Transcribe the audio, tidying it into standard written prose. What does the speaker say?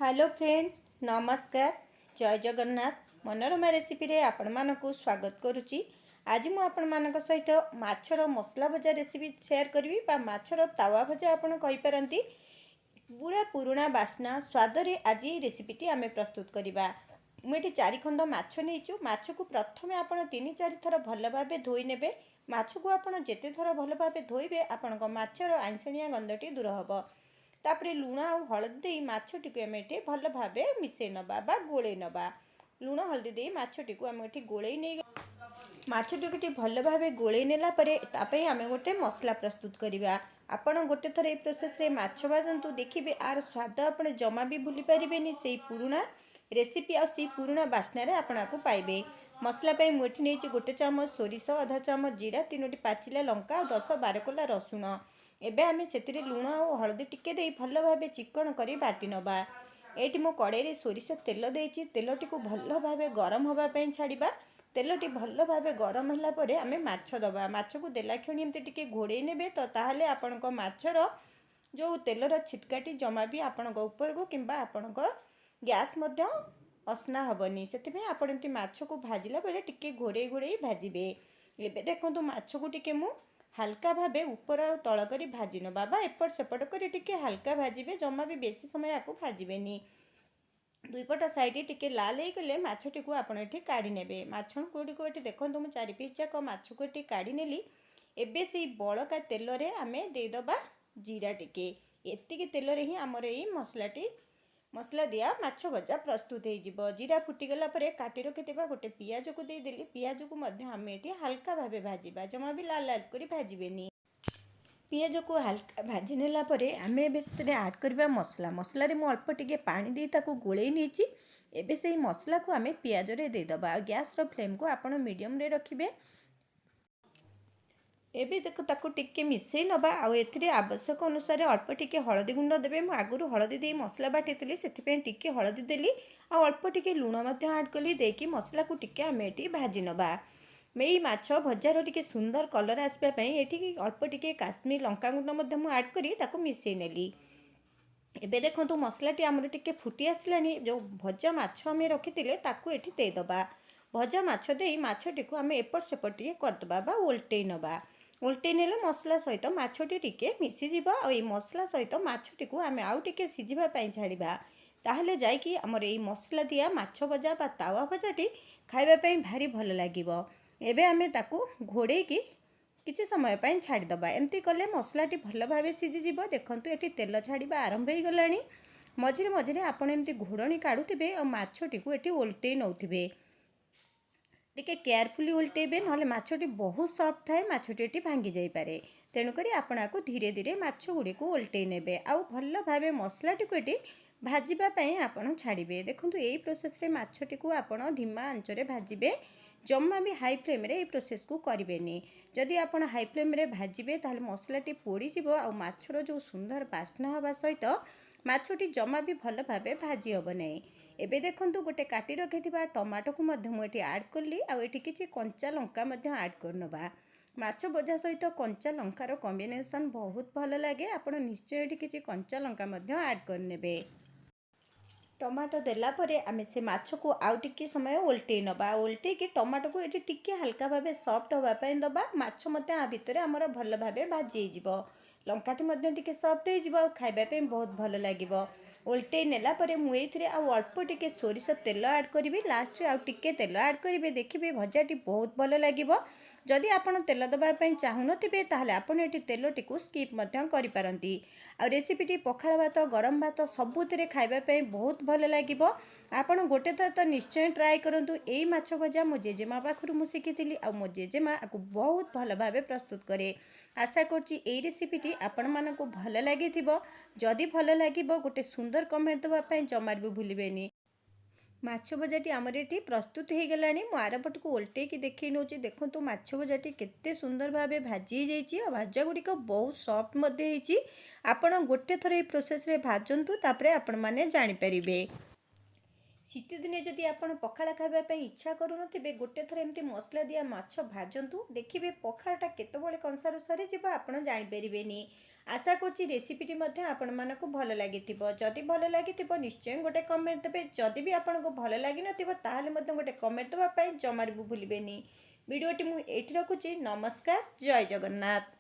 Hello friends, नमस्कार। जय Jagannath. Manorama recipe रे आपण मानकु स्वागत करुच्ची। आज मु आपण मानक सहित माछर मसला भजा रेसिपी शेयर करी बा माछर तावा भजा आपण कहि पारंती। पूरा पुराणा बास्ना स्वाद रे आज रेसिपीटी आमे प्रस्तुत करिबा। मुझे 4 खंड माछ नहींचु। माछ को प्रथमे आपण 3-4 थर भल भाबे धोई नेबे। माछ को आपण जेते थर भल भाबे धोइबे आपण माछर आइंसणिया गंधटी दूर हबो। तापरे लुण आ हलदी दे माछटी को आमे एठी भल भाबे मिसै नबा बा गोळे नबा। लुण हलदी दे माछटी को आमे एठी गोळै नै माछटी को भल भाबे गोळै नेला परे तापे आमे गोटे मसला प्रस्तुत करिबा। आपण गोटे थर ए प्रोसेस रे माछ भाजंतु देखिबे आर स्वाद आपण जमा भी भूली परिबेनी। सेई पुरुणा रेसिपी आ सेई पुरुणा बास्ना रे आपण आकु पाइबे। मसला पे मुठी नेछि गोटे चामच सोरिष, आधा चामच जीरा, 3टी पाचिला लंका, 10-12 कोला रसुण। एबे आमे सेतिरे लुण और हळदी टिके देई भल भाबे चिकन करी बाटी नबा। एठी मो कड़ाई रे सोरिष तेल देइछि। तेलटी को भल भाबे गरम होबा पई छाडिबा। तेलटी भल भाबे गरम होला परे आमे माछ दबा। माछ को देला क्षणी एमते टिके घोड़े नेबे तो ताहाले आपणक माछर जो तेलर छिटकाटी जमा भी आपणक ऊपर को किंबा आपणक गैस मध्य असना हबनी। सेतिबे आपण एमती माछ को भाजिला बेले टिके घोड़े घोड़े भाजिबे। एबे देखंतु माछ को टिके मु हल्का भाबे ऊपर और तळ करी भाजी नबा बा एपट सेपट करी टिके हल्का भाजिबे। जमा भी बेसी समय आकु भाजिबेनी। दुई पट साइड टिके लाल हो गले माछटी को आपण एठी काढी नेबे। माछण कोडी को एठी देखंतु मु 4 पीस जाक माछ को एठी काढी नेली। एबे सेई बळका तेल रे आमे दे दबा जीरा टिके। एतिकी तेल रे ही हमर एई मसला दिया माछ भजा प्रस्तुत हो जिवो। जीरा फुटी गला परे काटी रखिथिबा गोटे पियाज को दे देली। पियाज को मध्य आमे एठी हल्का भाबे भाजिबा, जमा भी लाल लाल करी भाजिबेनी। पियाज को हल्का भाजी नेला परे आमे एबे सेते ऐड करबा मसला। मसला रे मु अल्प टिके पानी दे ताको गोळै नेछि। एबे सेई मसला को आमे पियाज रे दे दबा। गैस रो फ्लेम को आपण मीडियम रे रखिबे। एबे देखो ताको टिके मिसै नबा। आ एथिरे आवश्यक अनुसार अल्प टिके हळदी गुंड देबे। मु आगुरु हळदी दे मसला बाटितली सेथिपे टिके हळदी देली आ अल्प टिके लुण मध्य ऐड कली। देकी मसला को टिके आमे एठी भाजी नबा। मेई माछ भजार टिके सुंदर कलर आसबा पई एठी अल्प टिके काश्मीर लंका गुंड मध्य मु ऐड करी ताको मिसै नेली। एबे देखंतु मसलाटी आमर टिके फुटी आसलानी। जो भजा माछ आमे रखितिले ताको एठी दे दबा। भजा माछ देई माछटी को आमे एपट सेपट टिके करदबा बा उल्टै नबा। उल्टै नेले मसला सहित माछटी टिके मिसी जिवो। आ ए मसला सहित माछटी को आमे आउ टिके सिजिबा पई छाडिबा। ताहले जाई कि हमर ए मसला दिया माछ भजा बा तावा भजाटी खाइबा पई भारी भल लागिवो। एबे आमे ताकू घोड़े की किछि समय पई छाडी दबा। एमती कले मसलाटी भल भाबे सिजी जिवो। देखंतु एठी तेल छाडिबा आरंभ हो गलानी। मझिरे मझिरे आपण एमती घोड़णी काढुथिबे और माछटी को एठी उल्टै नउथिबे। टिके केयरफुली उल्टेबे नहले माछटी बहुत सॉफ्ट थाए, माछटी एठी भांगी जाई पारे। तेणु करी आपण आकु धीरे धीरे माछ गुडी को उल्टै नेबे। आउ भल भाबे मसलाटी को एठी भाजिबा पई आपण छाडिबे। देखंतु एई प्रोसेस रे माछटी को आपण धीमा आंच रे भाजिबे। जम्मा भी हाई फ्लेम रे ए प्रोसेस को करिवेनी। जदि आपण हाई फ्लेम रे भाजिबे ताहले मसलाटी पोड़ी जिवो आ माछर जो सुंदर बास्ना हवा सहित माछटी जमा भी भल भाबे भाजी हबो नै। एबे देखंतु गोटे काटी रखिथिबा टमाटो को मध्य मु एठी ऐड करली। आ एठी किछि कंचा लंका मध्य ऐड करनबा। माछ भजा सहित कंचा लंकार कॉम्बिनेशन बहुत भल लागे। आपण निश्चय एठी किछि कंचा लंका मध्य ऐड करनेबे। टमाटो देला परे आमे से माछ को आउ टिके समय उल्टै नबा। उल्टै कि टमाटो को एठी टिके हल्का भाबे सॉफ्ट होबा पई दबा। माछ मते आ भितरे हमर भल भाबे भाजी जिवो। लंकाटी मते टिके सॉफ्ट हो जिवो। खाइबा पई बहुत भल लागिवो। उल्टै नेला परे मु एथिरे आ अल्प टिके सोरिष तेल ऐड करिवि। लास्ट रे आ टिके तेल ऐड करिवे। देखिबे भजाटी बहुत भल लागिवो। जदि आपण तेल दबा पई चाहू नथिबे ताहले आपण एठी तेलटी को स्किप मध्य करि पारंती। आ रेसिपीटी पखाळ भात, गरम भात सबुथिरे खाइबा पई बहुत भल लागिवो। आपण गोटे थर तो निश्चय ट्राए करंतु। एई माछ भजा मो जेजेमा पाखरु मु शिखिथिली आ मो जेजेमा आकु बहुत भल भाबे प्रस्तुत करे। आशा करछि एई रेसिपीटी आपण मानको भल लागिथिबो। जदि भल लागिवो गोटे सुंदर कमेंट दबा पई जमार भी भूलिबेनी। माछ भजाटी आमर एठी प्रस्तुत हो गलानी। मु आरपट को उल्टे की देखै नउछि। देखंतु माछ भजाटी केते सुंदर भाबे भाजी जाइछि आ भाजा गुडी को बहुत सॉफ्ट मध्ये हेछि। आपण गोटे थर ए प्रोसेस रे भाजंतु तापरे आपण माने जानि परिबे। शीत दिने जदि आपण पखाळ खाइबा पई इच्छा करू नथिबे गोटे थर एमती मसला दिया माछ भाजंतु। देखिबे पखाळटा केतेबळे कंसार सरी जिबा आपण जानि परिबेनी। आशा करुच्ची रेसिपीटी आपको भल लगी जदि भल लगी निश्चय गोटे कमेंट देवे जदि भी आपको भल लगी ताहले गोटे कमेंट देवाई जमार भी भूलें भिडियोटी मुझे रखुची। नमस्कार, जय जगन्नाथ।